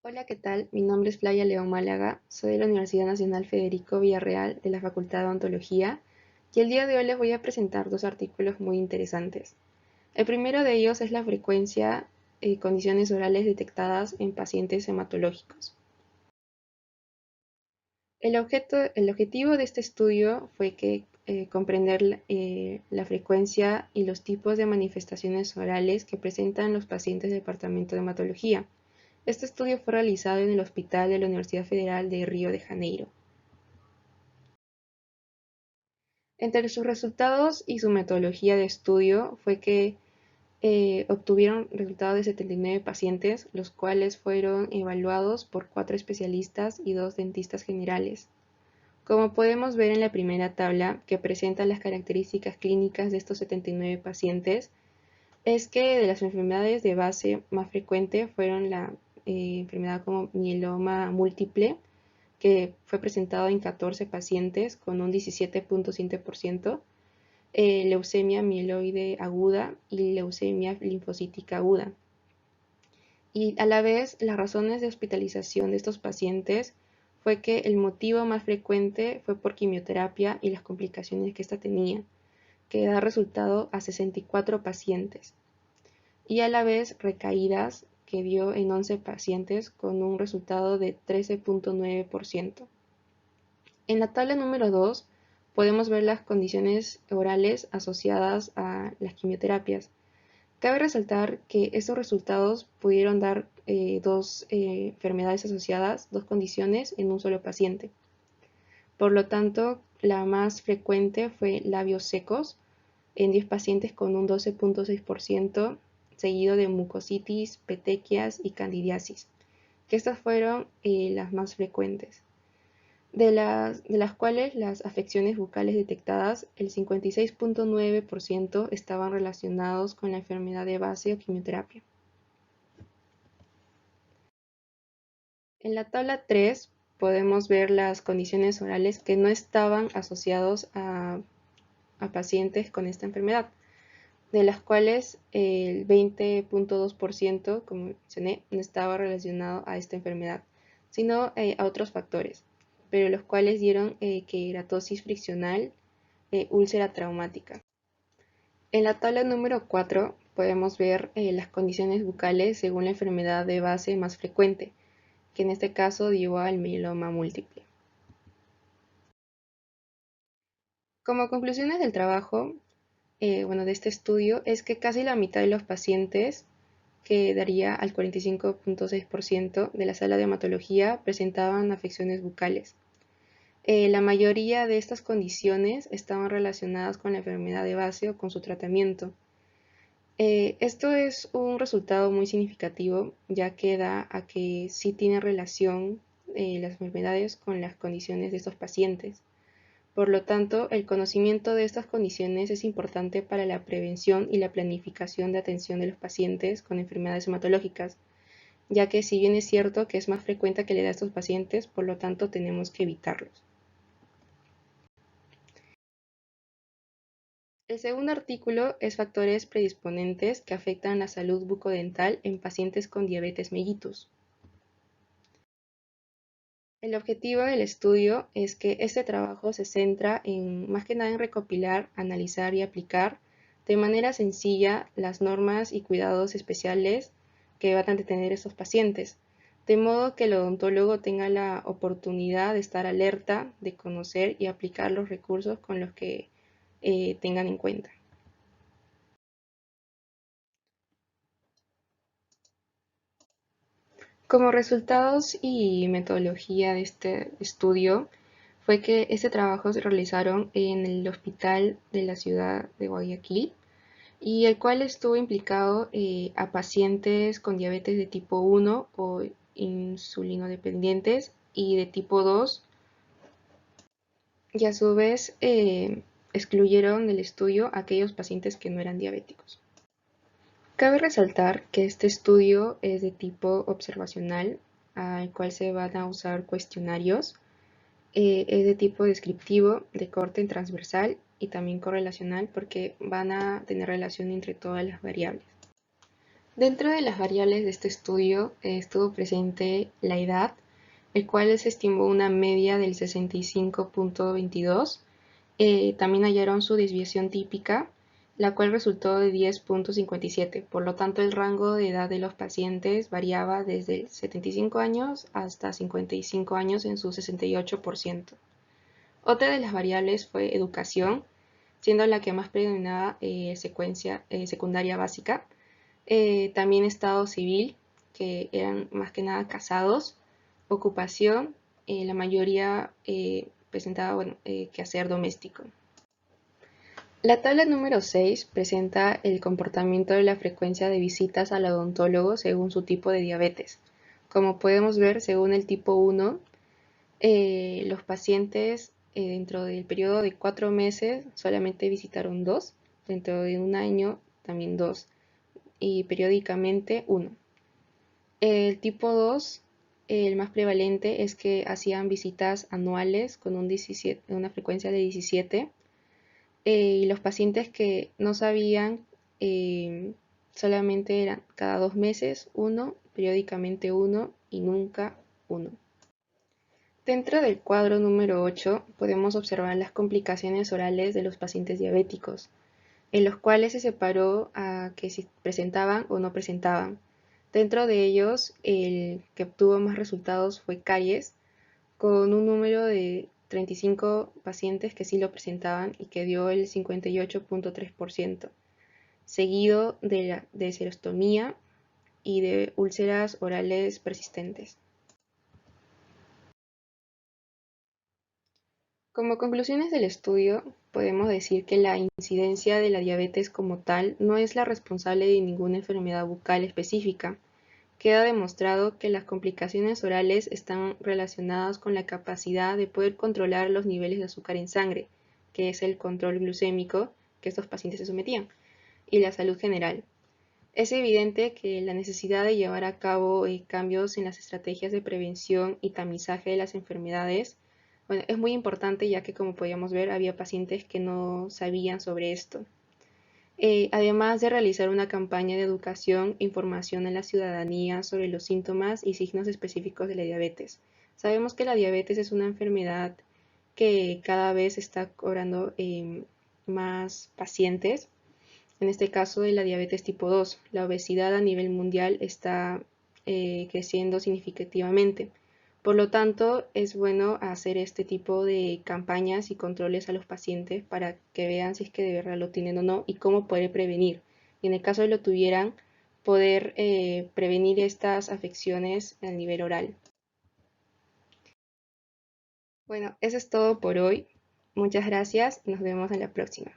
Hola, ¿qué tal? Mi nombre es Playa León Málaga, soy de la Universidad Nacional Federico Villarreal de la Facultad de Odontología y el día de hoy les voy a presentar dos artículos muy interesantes. El primero de ellos es la frecuencia y condiciones orales detectadas en pacientes hematológicos. El objetivo de este estudio fue comprender la frecuencia y los tipos de manifestaciones orales que presentan los pacientes del departamento de hematología. Este estudio fue realizado en el Hospital de la Universidad Federal de Río de Janeiro. Entre sus resultados y su metodología de estudio fue que obtuvieron resultados de 79 pacientes, los cuales fueron evaluados por 4 especialistas y 2 dentistas generales. Como podemos ver en la primera tabla, que presenta las características clínicas de estos 79 pacientes, es que de las enfermedades de base más frecuentes fueron la enfermedad como mieloma múltiple, que fue presentado en 14 pacientes con un 17.7%, leucemia mieloide aguda y leucemia linfocítica aguda. Y a la vez, las razones de hospitalización de estos pacientes fue que el motivo más frecuente fue por quimioterapia y las complicaciones que ésta tenía, que da resultado a 64 pacientes. Y a la vez recaídas, que dio en 11 pacientes con un resultado de 13.9%. En la tabla número 2 podemos ver las condiciones orales asociadas a las quimioterapias. Cabe resaltar que estos resultados pudieron dar dos enfermedades asociadas, dos condiciones en un solo paciente. Por lo tanto, la más frecuente fue labios secos en 10 pacientes con un 12.6%, seguido de mucositis, petequias y candidiasis, que estas fueron las más frecuentes. De las cuales las afecciones bucales detectadas, el 56.9% estaban relacionados con la enfermedad de base o quimioterapia. En la tabla 3 podemos ver las condiciones orales que no estaban asociados a pacientes con esta enfermedad, de las cuales el 20.2%, como mencioné, no estaba relacionado a esta enfermedad, sino a otros factores, pero los cuales dieron queratosis friccional, úlcera traumática. En la tabla número 4 podemos ver las condiciones bucales según la enfermedad de base más frecuente, que en este caso dio al mieloma múltiple. Como conclusiones del trabajo, de este estudio, es que casi la mitad de los pacientes, que daría al 45.6% de la sala de hematología, presentaban afecciones bucales. La mayoría de estas condiciones estaban relacionadas con la enfermedad de base o con su tratamiento. Esto es un resultado muy significativo, ya que da a que sí tiene relación las enfermedades con las condiciones de estos pacientes. Por lo tanto, el conocimiento de estas condiciones es importante para la prevención y la planificación de atención de los pacientes con enfermedades hematológicas, ya que si bien es cierto que es más frecuente que le da a estos pacientes, por lo tanto tenemos que evitarlos. El segundo artículo es factores predisponentes que afectan la salud bucodental en pacientes con diabetes mellitus. El objetivo del estudio es que este trabajo se centra más que nada en recopilar, analizar y aplicar de manera sencilla las normas y cuidados especiales que van a tener estos pacientes, de modo que el odontólogo tenga la oportunidad de estar alerta, de conocer y aplicar los recursos con los que tengan en cuenta. Como resultados y metodología de este estudio fue que este trabajo se realizaron en el hospital de la ciudad de Guayaquil y el cual estuvo implicado a pacientes con diabetes de tipo 1 o insulinodependientes y de tipo 2, y a su vez excluyeron del estudio a aquellos pacientes que no eran diabéticos. Cabe resaltar que este estudio es de tipo observacional, al cual se van a usar cuestionarios. Es de tipo descriptivo, de corte transversal y también correlacional, porque van a tener relación entre todas las variables. Dentro de las variables de este estudio estuvo presente la edad, el cual se estimó una media del 65.22. También hallaron su desviación típica, la cual resultó de 10.57. Por lo tanto, el rango de edad de los pacientes variaba desde 75 años hasta 55 años en su 68%. Otra de las variables fue educación, siendo la que más predominaba secundaria básica. También estado civil, que eran más que nada casados. Ocupación, la mayoría presentaba quehacer doméstico. La tabla número 6 presenta el comportamiento de la frecuencia de visitas al odontólogo según su tipo de diabetes. Como podemos ver, según el tipo 1, los pacientes dentro del periodo de 4 meses solamente visitaron 2, dentro de un año también 2 y periódicamente 1. El tipo 2, el más prevalente, es que hacían visitas anuales con una frecuencia de 17 y los pacientes que no sabían solamente eran cada 2 meses 1, periódicamente 1 y nunca 1. Dentro del cuadro número 8 podemos observar las complicaciones orales de los pacientes diabéticos, en los cuales se separó a que si presentaban o no presentaban. Dentro de ellos, el que obtuvo más resultados fue caries, con un número de 35 pacientes que sí lo presentaban y que dio el 58.3%, seguido de serostomía y de úlceras orales persistentes. Como conclusiones del estudio, podemos decir que la incidencia de la diabetes como tal no es la responsable de ninguna enfermedad bucal específica. Queda demostrado que las complicaciones orales están relacionadas con la capacidad de poder controlar los niveles de azúcar en sangre, que es el control glucémico que estos pacientes se sometían, y la salud general. Es evidente que la necesidad de llevar a cabo cambios en las estrategias de prevención y tamizaje de las enfermedades, bueno, es muy importante ya que, como podíamos ver, había pacientes que no sabían sobre esto. Además de realizar una campaña de educación e información en la ciudadanía sobre los síntomas y signos específicos de la diabetes. Sabemos que la diabetes es una enfermedad que cada vez está cobrando más pacientes. En este caso de la diabetes tipo 2, la obesidad a nivel mundial está creciendo significativamente. Por lo tanto, es bueno hacer este tipo de campañas y controles a los pacientes para que vean si es que de verdad lo tienen o no y cómo poder prevenir. Y en el caso de lo tuvieran, poder prevenir estas afecciones a nivel oral. Bueno, eso es todo por hoy. Muchas gracias y nos vemos en la próxima.